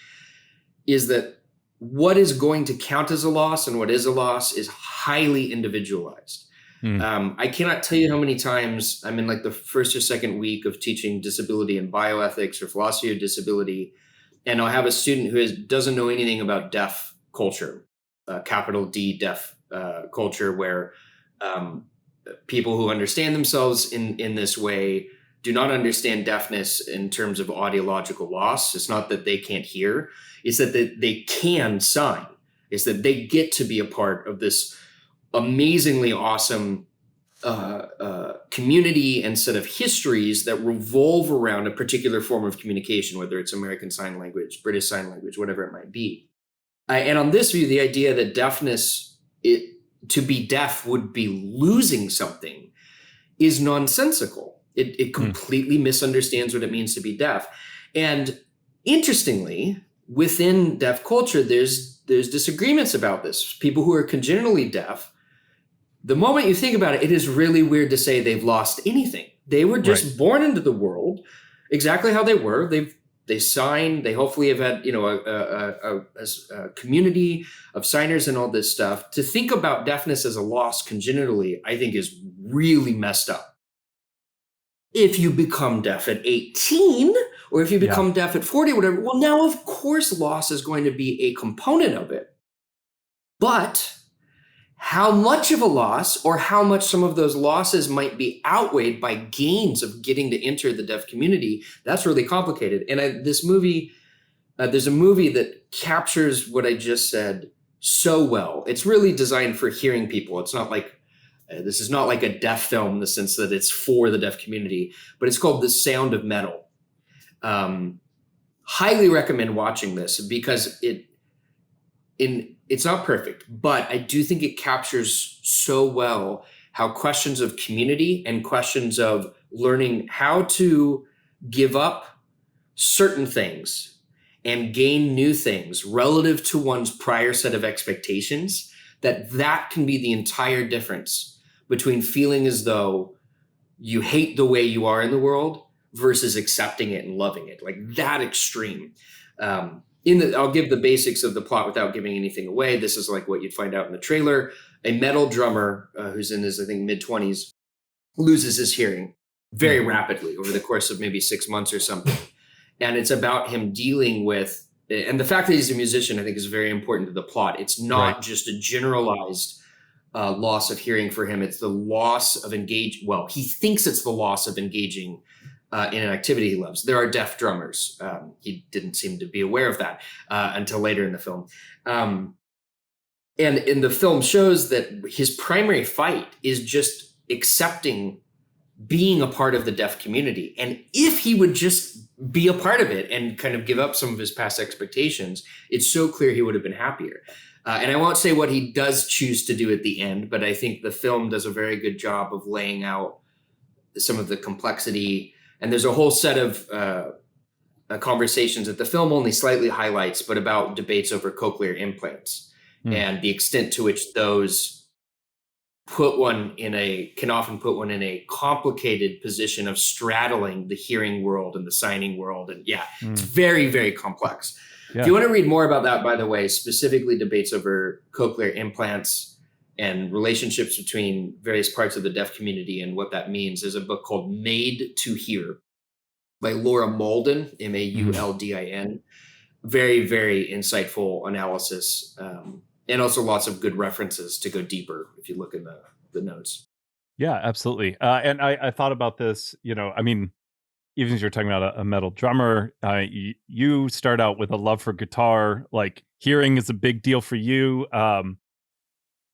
is that what is going to count as a loss and what is a loss is highly individualized. I cannot tell you how many times I'm in like the first or second week of teaching disability and bioethics or philosophy of disability, and I'll have a student who doesn't know anything about deaf culture, capital D deaf culture, where people who understand themselves in this way do not understand deafness in terms of audiological loss. It's not that they can't hear, it's that they can sign. is that they get to be a part of this amazingly awesome community and set of histories that revolve around a particular form of communication, whether it's American Sign Language, British Sign Language, whatever it might be. And on this view, the idea that to be deaf would be losing something is nonsensical. It completely misunderstands what it means to be deaf. And interestingly, within deaf culture, there's disagreements about this. People who are congenitally deaf, the moment you think about it, it is really weird to say they've lost anything. They were just born into the world exactly how they were. They sign. They hopefully have had a community of signers and all this stuff. To think about deafness as a loss congenitally, I think, is really messed up. If you become deaf at 18, or if you become deaf at 40, whatever, well, now of course loss is going to be a component of it. But how much of a loss, or how much some of those losses might be outweighed by gains of getting to enter the deaf community, that's really complicated. And this movie, there's a movie that captures what I just said so well. It's really designed for hearing people. It's not like, this is not like a deaf film in the sense that it's for the deaf community, but it's called The Sound of Metal. Highly recommend watching this because it's not perfect, but I do think it captures so well how questions of community and questions of learning how to give up certain things and gain new things relative to one's prior set of expectations, that can be the entire difference between feeling as though you hate the way you are in the world versus accepting it and loving it, like that extreme. I'll give the basics of the plot without giving anything away. This is like what you'd find out in the trailer. A metal drummer who's in his, I think, mid-20s loses his hearing very rapidly over the course of maybe 6 months or something. And it's about him dealing with, and the fact that he's a musician, I think, is very important to the plot. It's not just a generalized loss of hearing for him. It's the loss of he thinks it's the loss of engaging in an activity he loves. There are deaf drummers. He didn't seem to be aware of that until later in the film. And in the film shows that his primary fight is just accepting being a part of the deaf community. And if he would just be a part of it and kind of give up some of his past expectations, it's so clear he would have been happier. And I won't say what he does choose to do at the end, but I think the film does a very good job of laying out some of the complexity. And there's a whole set of conversations that the film only slightly highlights, but about debates over cochlear implants and the extent to which those can often put one in a complicated position of straddling the hearing world and the signing world. And it's very, very complex. Yeah. If you want to read more about that, by the way, specifically debates over cochlear implants and relationships between various parts of the deaf community and what that means, there's a book called Made to Hear by Laura Mauldin, Mauldin. Very, very insightful analysis. And also lots of good references to go deeper if you look in the notes. Yeah, absolutely. And I thought about this, I mean, even as you're talking about a metal drummer, you start out with a love for guitar, like hearing is a big deal for you. And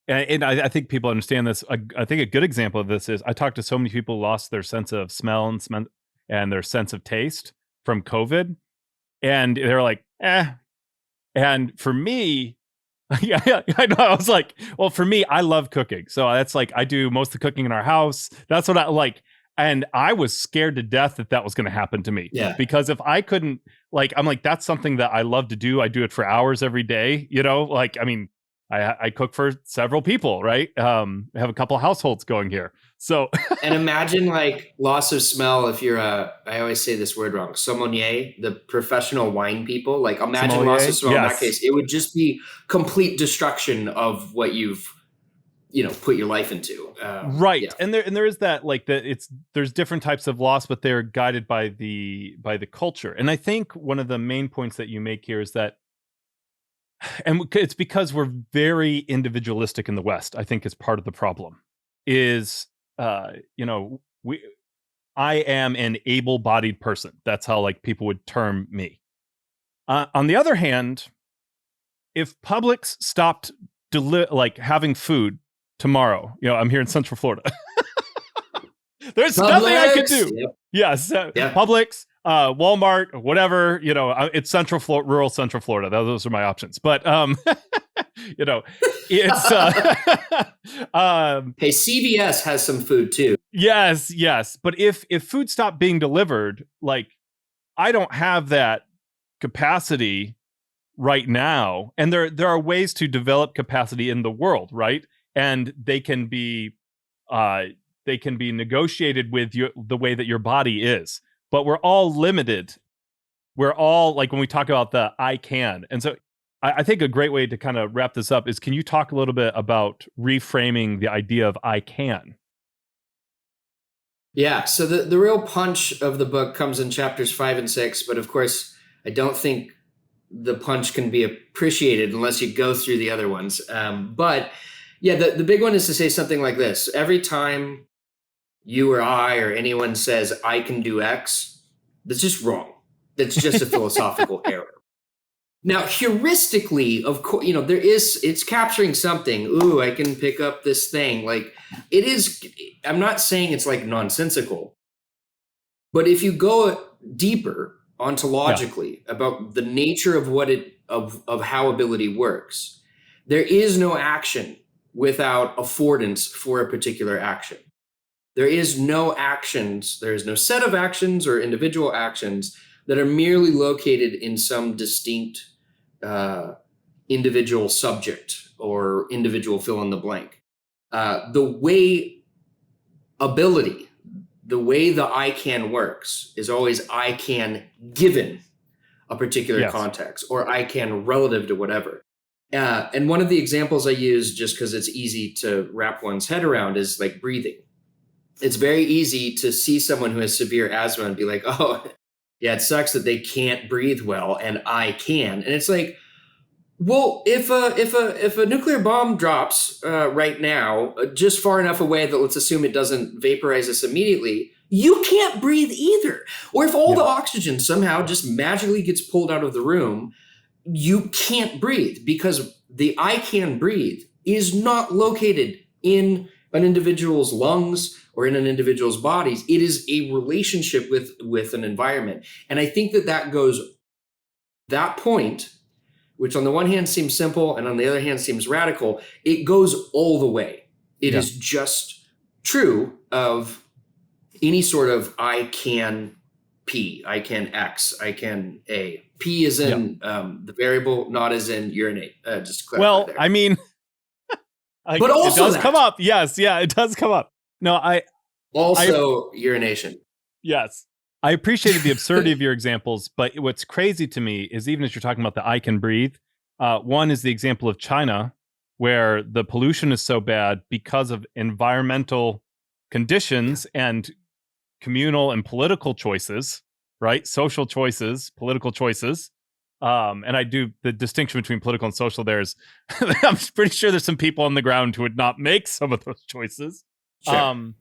I think people understand this. I think a good example of this is I talked to so many people who lost their sense of smell and their sense of taste from COVID. And they're like, eh. And for me, I know. I was like, well, for me, I love cooking. So that's like, I do most of the cooking in our house. That's what I like. And I was scared to death that was going to happen to me. Yeah. Because if I couldn't, I'm like, that's something that I love to do. I do it for hours every day. I mean, I cook for several people, right? I have a couple of households going here. So, and imagine like loss of smell. If you're I always say this word wrong, sommelier, the professional wine people, like imagine sommelier? Loss of smell. Yes. In that case, it would just be complete destruction of what you've, put your life into. Right. Yeah. And there is that, there's different types of loss, but they're guided by the culture. And I think one of the main points that you make here is that, and it's because we're very individualistic in the West, I think is part of the problem, is, I am an able-bodied person. That's how people would term me. On the other hand, if Publix stopped like having food tomorrow, I'm here in Central Florida. There's nothing I could do. Yep. Yes, Yep. Publix, Walmart, whatever. It's rural Central Florida. Those are my options. But it's Hey, CVS has some food too. yes. But if food stopped being delivered, like I don't have that capacity right now, and there are ways to develop capacity in the world, right? And they can be negotiated with the way that your body is, but we're all limited. We're all, like, when we talk about the I can. And so I think a great way to kind of wrap this up is, can you talk a little bit about reframing the idea of I can? Yeah. So the real punch of the book comes in chapters 5 and 6, but of course, I don't think the punch can be appreciated unless you go through the other ones. But yeah, the big one is to say something like this: every time you or I or anyone says I can do X, that's just wrong. That's just a philosophical error. Now, heuristically, of course, it's capturing something. Ooh, I can pick up this thing. Like, it is, I'm not saying it's like nonsensical, but if you go deeper ontologically about the nature of of how ability works, there is no action without affordance for a particular action. There is no actions, there is no set of actions or individual actions that are merely located in some distinct individual subject or individual fill in the blank. The way the I can works is always I can given a particular context, or I can relative to whatever. And one of the examples I use, just because it's easy to wrap one's head around, is like breathing. It's very easy to see someone who has severe asthma and be like, oh, yeah, it sucks that they can't breathe well and I can. And it's like, well, if a nuclear bomb drops right now, just far enough away that let's assume it doesn't vaporize us immediately, you can't breathe either. Or if all the oxygen somehow just magically gets pulled out of the room, you can't breathe, because the I can breathe is not located in an individual's lungs or in an individual's bodies. It is a relationship with an environment. And I think that point, which on the one hand seems simple and on the other hand seems radical, it goes all the way. It is just true of any sort of I can P, I can X, I can A. P is in the variable, not as in urinate. Just to clarify there. I mean, but also it does come up. Yes, it does come up. No, urination. Yes. I appreciated the absurdity of your examples, but what's crazy to me is, even as you're talking about the I can breathe, one is the example of China, where the pollution is so bad because of environmental conditions and communal and political choices, right? Social choices, political choices. And I do the distinction between political and social. I'm pretty sure there's some people on the ground who would not make some of those choices. Sure.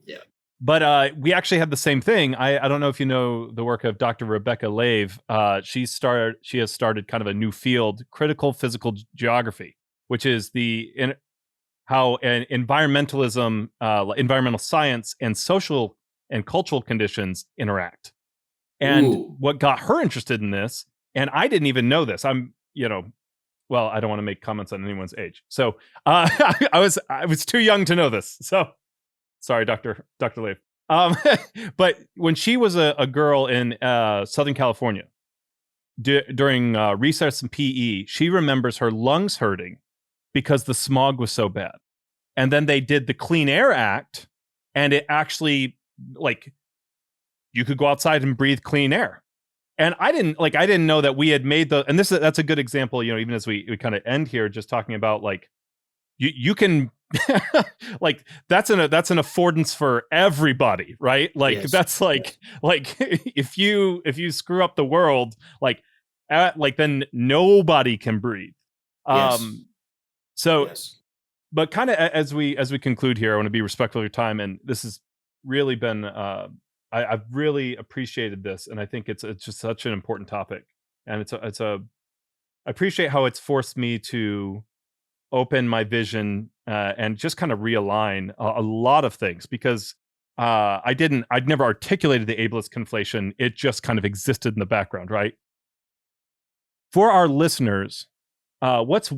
But we actually had the same thing. I don't know if you know the work of Dr. Rebecca Lave. She has started kind of a new field, critical physical geography, which is how environmentalism, environmental science, and social and cultural conditions interact. And what got her interested in this, and I didn't even know this. I don't want to make comments on anyone's age. So I was too young to know this. So sorry, Dr. Leif. But when she was a girl in Southern California during recess and PE, she remembers her lungs hurting because the smog was so bad. And then they did the Clean Air Act, and it actually, like, you could go outside and breathe clean air. And I didn't know that we had made and that's a good example, even as we kind of end here, just talking about, like, you can like, that's an affordance for everybody, right? Like, yes. That's like if you screw up the world, then nobody can breathe. So yes. But kind of as we conclude here, I want to be respectful of your time, and this has really been I've really appreciated this, and I think it's just such an important topic, and it's a I appreciate how it's forced me to open my vision and just kind of realign a lot of things because I'd never articulated the ableist conflation. It just kind of existed in the background, right? For our listeners, what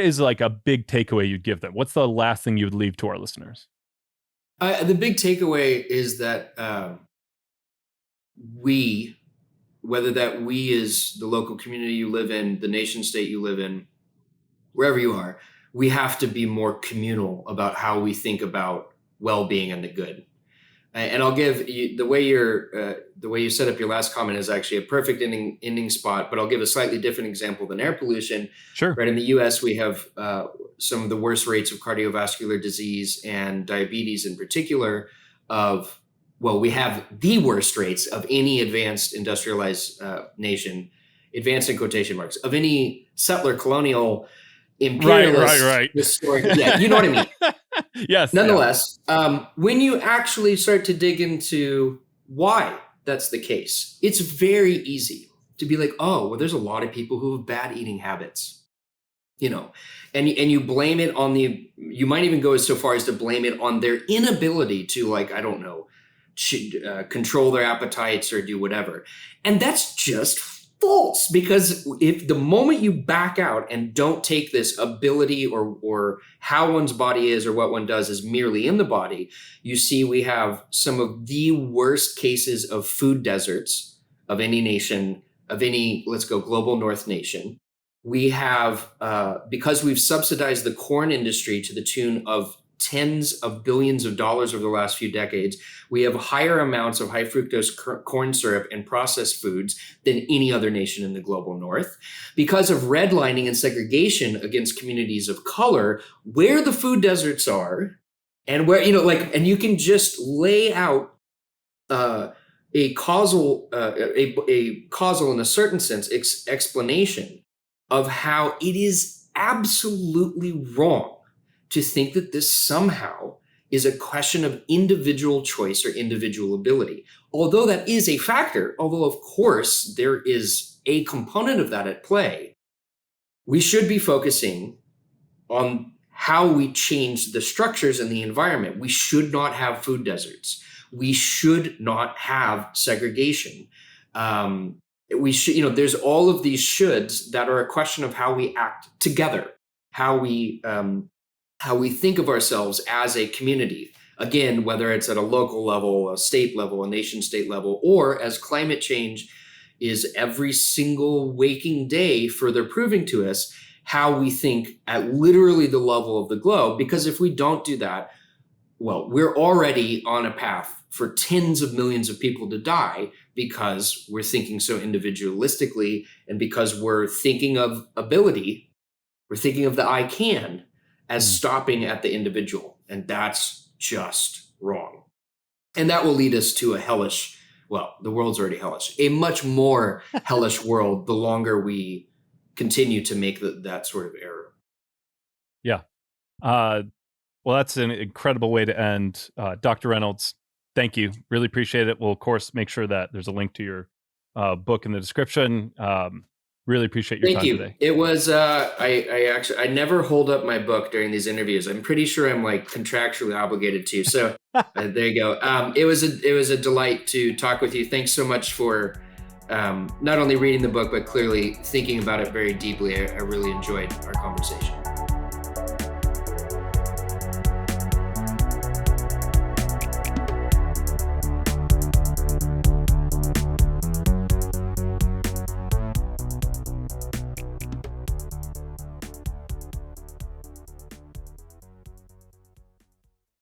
is like a big takeaway you'd give them? What's the last thing you would leave to our listeners? The big takeaway is that whether that we is the local community you live in, the nation state you live in, wherever you are, we have to be more communal about how we think about well-being and the good. And I'll give you the way you set up your last comment is actually a perfect ending spot. But I'll give a slightly different example than air pollution. Sure. Right in the U.S., we have some of the worst rates of cardiovascular disease and diabetes, in particular. We have the worst rates of any advanced industrialized nation, advanced in quotation marks, of any settler colonial imperialist. Right. Historic, yeah, you know what I mean. Yes. Nonetheless, when you actually start to dig into why that's the case, it's very easy to be like, oh, well, there's a lot of people who have bad eating habits, and you blame it on you might even go so far as to blame it on their inability to, control their appetites or do whatever. And that's just false, because if the moment you back out and don't take this ability or how one's body is or what one does is merely in the body, you see we have some of the worst cases of food deserts of any nation, of any, let's go global north nation. We have, because we've subsidized the corn industry to the tune of tens of billions of dollars over the last few decades, we have higher amounts of high fructose corn syrup and processed foods than any other nation in the global north. Because of redlining and segregation against communities of color, where the food deserts are, and where, and you can just lay out a causal, in a certain sense, explanation of how it is absolutely wrong to think that this somehow is a question of individual choice or individual ability. Although that is a factor, although of course there is a component of that at play, we should be focusing on how we change the structures in the environment. We should not have food deserts. We should not have segregation. We should, there's all of these shoulds that are a question of how we act together, how we think of ourselves as a community. Again, whether it's at a local level, a state level, a nation state level, or as climate change is every single waking day further proving to us how we think at literally the level of the globe. Because if we don't do that, well, we're already on a path for tens of millions of people to die because we're thinking so individualistically, and because we're thinking of ability, we're thinking of the I can as stopping at the individual. And that's just wrong. And that will lead us to a hellish, well, the world's already hellish, a much more hellish world the longer we continue to make that sort of error. Yeah. Well, that's an incredible way to end. Dr. Reynolds, thank you. Really appreciate it. We'll, of course, make sure that there's a link to your book in the description. Really appreciate your time today. It was, I never hold up my book during these interviews. I'm pretty sure I'm contractually obligated to. So there you go. It was a delight to talk with you. Thanks so much for not only reading the book, but clearly thinking about it very deeply. I really enjoyed our conversation.